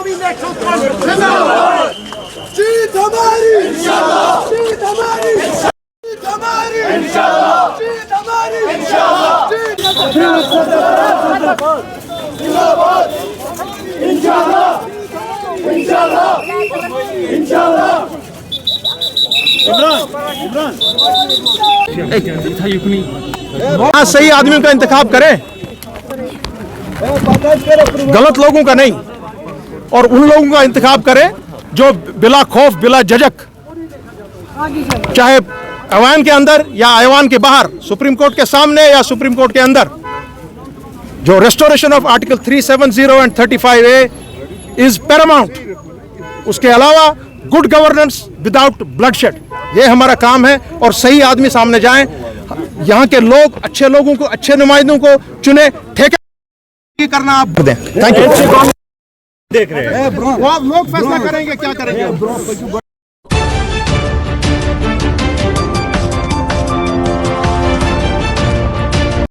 कौमी national conference जिंदाबाद। जीत हमारी इंशाल्लाह, जीत हमारी, जीत हमारी इंशाल्लाह, जीत हमारी इंशाल्लाह, जिंदाबाद इंशाल्लाह, इंशाल्लाह, इंशाल्लाह। हाँ, सही आदमी का इंतखाब करें, गलत लोगों का नहीं, और उन लोगों का इंतखाब करें जो बिला खौफ बिला झिझक, चाहे ऐवान के अंदर या ऐवान के बाहर, सुप्रीम कोर्ट के सामने या सुप्रीम कोर्ट के अंदर, जो restoration of article 370 and 35A is Paramount. उसके अलावा गुड गवर्नेंस विदाउट ब्लडशेड, ये हमारा काम है। और सही आदमी सामने जाएं, यहाँ के लोग अच्छे लोगों को, अच्छे नुमाइंदों को चुने, ठेके करना आप दें। Thank you. देख रहे हैं वो आप लोग फैसला करेंगे क्या करेंगे।